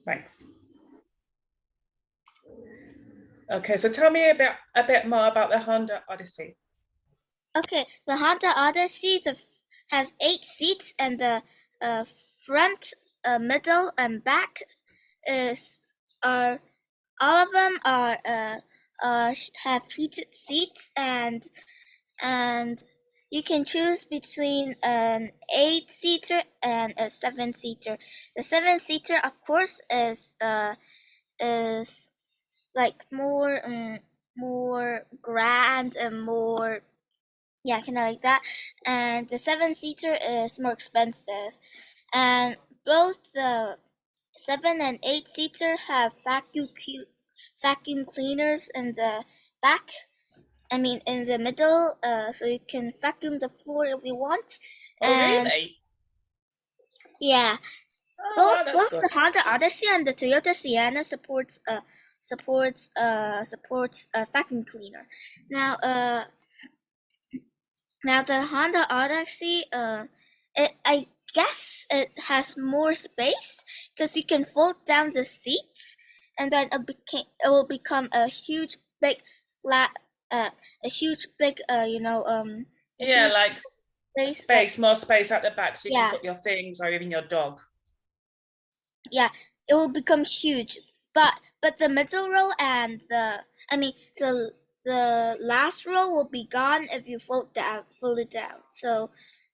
Thanks. Okay, so tell me a bit more about the Honda Odyssey. Okay, the Honda Odyssey has 8 seats, and the front, middle, and back is are all of them have heated seats, and you can choose between an 8-seater and a 7-seater. The 7-seater, of course, is like more grand and more, yeah, kind of like that. And the 7-seater is more expensive. And both the 7 and 8-seater have vacuum cleaners in the back. I mean, in the middle, so you can vacuum the floor if you want. Oh, And really? yeah, Oh, wow, that's both good. the Honda Odyssey and the Toyota Sienna supports a vacuum cleaner. Now the Honda Odyssey, I guess it has more space because you can fold down the seats, and then it will become a huge big flat, a huge big Yeah, like space, like, space, more space at the back so you can yeah, put your things or even your dog. yeah, it will become huge. But the middle row and the last row will be gone if you fold it down. So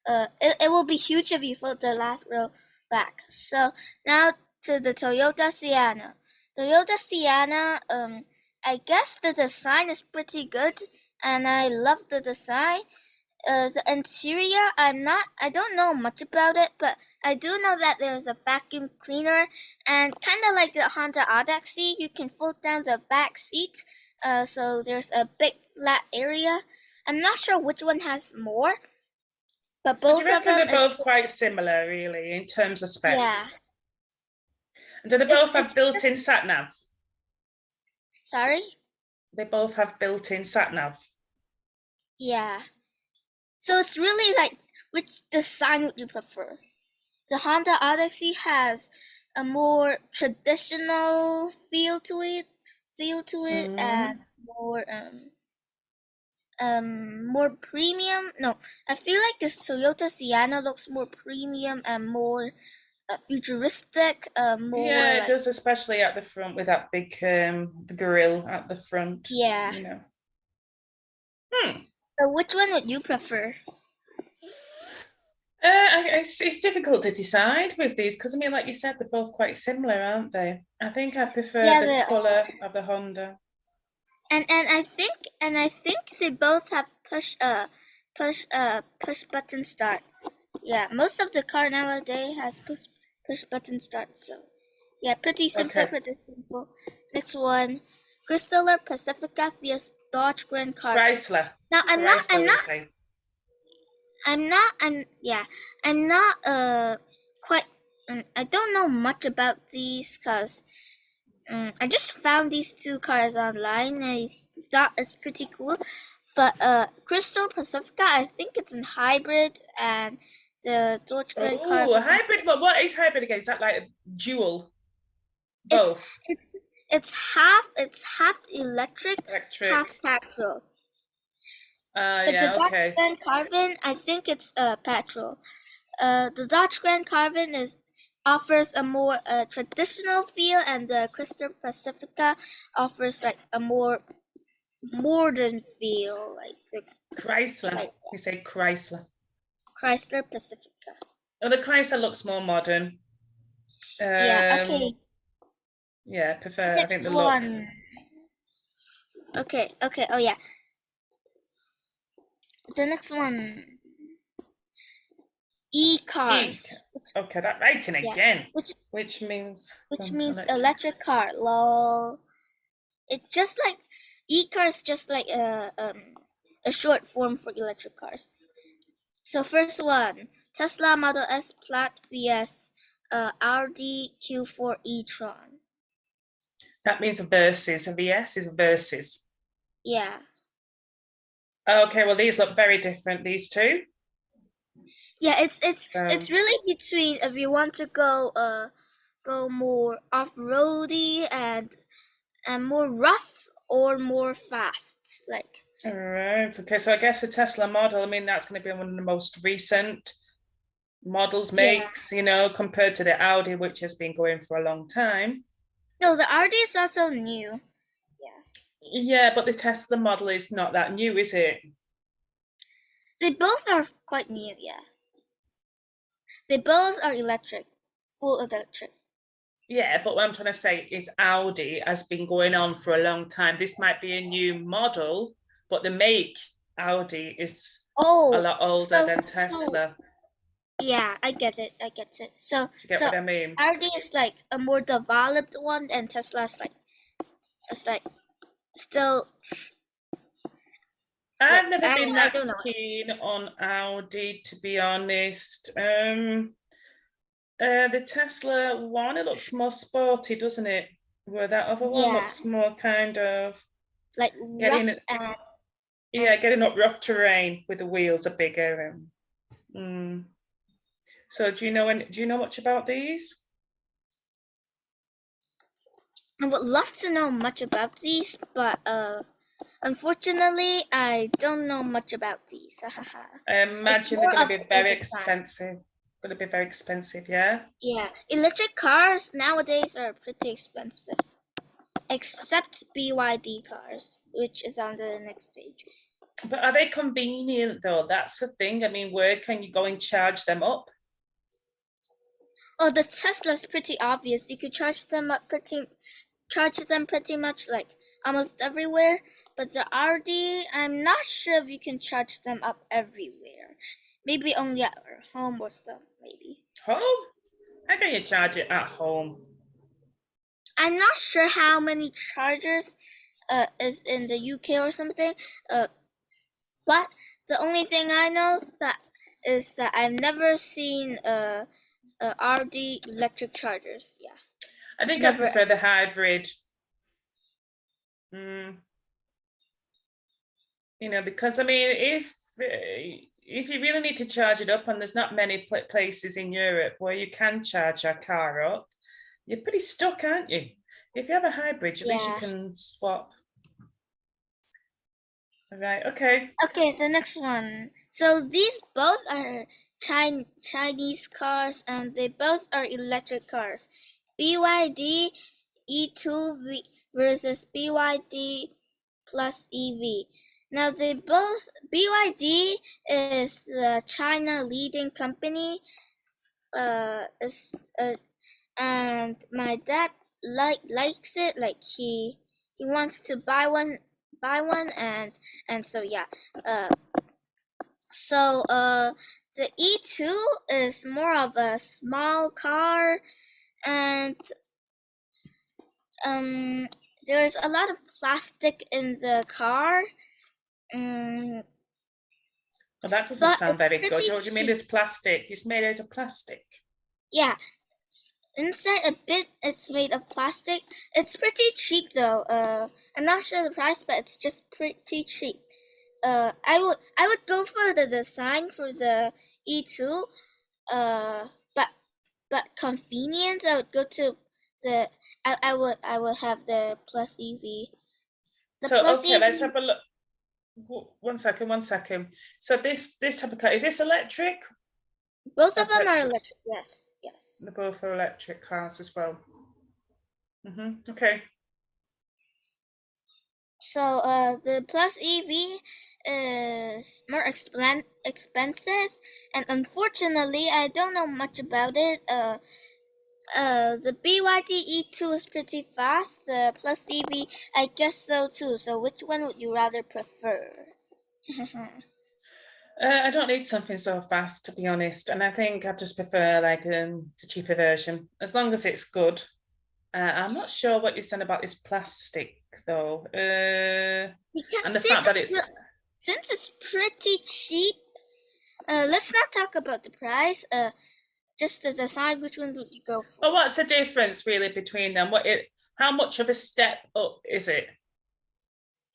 it will be huge if you fold the last row back. So now to the Toyota Sienna. Toyota Sienna, I guess the design is pretty good, and I love the design. The interior, I don't know much about it, but I do know that there's a vacuum cleaner, and kind of like the Honda Odyssey, you can fold down the back seat, so there's a big flat area. I'm not sure which one has more, but So do you both of reckon them they're is, both quite similar, really, in terms of yeah. specs? And do they both have It's built-in just, sat nav? sorry, They both have built-in sat nav. yeah. So it's really like, which design would you prefer? The Honda Odyssey has a more traditional feel to it, and Mm. more premium. No, I feel like this Toyota Sienna looks more premium and more futuristic. More Yeah, it like, does, especially at the front with that big the grille at the front, yeah. you know. Hmm. So which one would you prefer? It's difficult to decide with these because I mean, like you said, they're both quite similar, aren't they? I think I prefer Yeah, the colour of the Honda. and I think they both have push button start. Yeah, most of the car nowadays has push button start. So yeah, pretty simple, Okay, pretty simple. Next one, Chrysler Pacifica vs Dodge Grand Caravan. Chrysler. Now Chrysler, we say. I'm not quite. I don't know much about these because I just found these two cars online. I thought it's pretty cool. But Crystal Pacifica, I think it's in hybrid, and the Dodge Grand Oh, a Caravan is, hybrid. What is hybrid again? Is that like a dual? it's Both it's it's half electric, half electric. petrol. But the Yeah, Dodge okay. Grand Caravan, I think it's petrol. The Dodge Grand Caravan offers a more traditional feel, and the Crystal Pacifica offers like a more modern feel, Chrysler. like We say Chrysler. Chrysler Pacifica. Oh, the Chrysler looks more modern. Yeah. Okay. Yeah, I prefer. I think Next the look. one. Okay. Okay. Oh yeah. The next one. Eek. E-cars. Okay, that writing Yeah. again, Which which means which means electric. electric car. Lol. It just like e-cars, just like a short form for electric cars. So first one, Tesla Model S Plaid vs Audi Q4 e-tron. That means versus. A VS is versus. Yeah. Okay, well these look very different. These two. Yeah, it's So really between if you want to go go more off-roady and more rough or more fast. Like All right. Okay. So I guess the Tesla model, I mean, that's going to be one of the most recent models yeah. makes, compared to the Audi, which has been going for a long time. No, the RD is also new. Yeah. Yeah, but the Tesla model is not that new, is it? They both are quite new, yeah. They both are electric, full electric. Yeah, but what I'm trying to say is Audi has been going on for a long time. This might be a new model, but the make Audi is a Oh, lot older so than so Tesla. yeah, I get it. I get it. So Do you get so what I mean? RD is like a more developed one, and Tesla's like it's like still I've like never been I that don't know. keen on Audi, to be honest. The Tesla one, it looks more sporty, doesn't it? Where that other one Yeah, looks more kind of like getting, rough yeah, and getting up rough terrain with the wheels are bigger. Mm. So do you know much about these? I would love to know much about these, but unfortunately I don't know much about these. I It's imagine they're more going to of be the very design. expensive. Going to be very expensive, yeah. Yeah, electric cars nowadays are pretty expensive, except BYD cars, which is on the next page. But are they convenient though? That's the thing. I mean, where can you go and charge them up? Oh, the Tesla's pretty obvious. You could charge them pretty much like almost everywhere. But the RD, I'm not sure if you can charge them up everywhere. Maybe only at home or stuff. Maybe. Home? How can you charge it at home? I'm not sure how many chargers is in the UK or something. But the only thing I know that is that I've never seen RD electric chargers. Yeah, I think I never. prefer the hybrid. Mm, because I mean, if you really need to charge it up, and there's not many places in Europe where you can charge your car up, you're pretty stuck, aren't you? If you have a hybrid, at least you Yeah. can swap. Right, okay. Okay, the next one. So these both are Chinese cars, and they both are electric cars. BYD E2 versus BYD plus EV. Now they both BYD is the China leading company. Is and my dad likes it. Like he wants to buy one, and so yeah. Uh, so the E2 is more of a small car, and um, there's a lot of plastic in the car. Um, Well, that doesn't but sound it's very good. pretty What do you mean cheap. there's plastic? It's made out of plastic. Yeah, inside a bit it's made of plastic. It's pretty cheap though. I'm not sure the price, but it's just pretty cheap. I would go for the design for the E2. Uh, but convenience, I would go to the I would have the plus EV. The So, plus okay, let's EV have a is look. One second, one second. So this type of car, is this electric? both Or of them are petrol? electric. Yes, yes. They're both are electric cars as well. Okay. So the plus EV is more expensive, and unfortunately, I don't know much about it. The BYD E2 is pretty fast. The plus EV, I guess so too. So which one would you rather prefer? I don't need something so fast, to be honest, and I think I just prefer like the cheaper version, as long as it's good. I'm not sure what you're saying about this plastic though, Because and the fact that it's. since it's pretty cheap, let's not talk about the price. Just to decide which one would you go for. Well, what's the difference really between them? How much of a step up is it?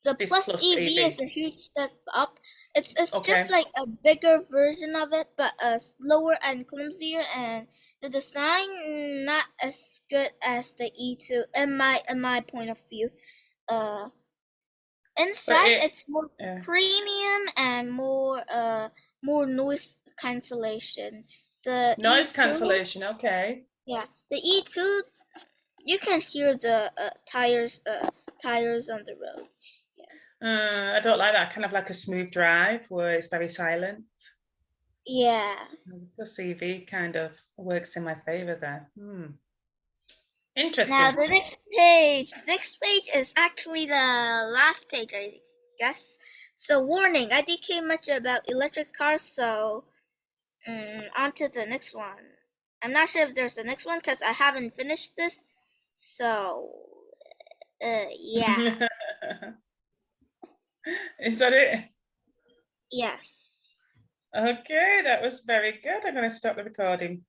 the This Plus Plus EV EV. is a huge step up. It's Okay. just like a bigger version of it, but slower and clumsier, and the design not as good as the E2 in my point of view. Uh, But Inside it's more yeah. premium and more noise cancellation. The Noise E2, cancellation. Okay. yeah, the E2, you can hear the tires on the road. I don't like that. Kind of like a smooth drive where it's very silent. Yeah. Plus EV kind of works in my favor there. Now Interesting. the next page. Next page is actually the last page, I guess. So warning, I didn't care much about electric cars, so on to the next one. I'm not sure if there's a next one because I haven't finished this. So yeah. Is that it? Yes. Okay, that was very good. I'm going to stop the recording.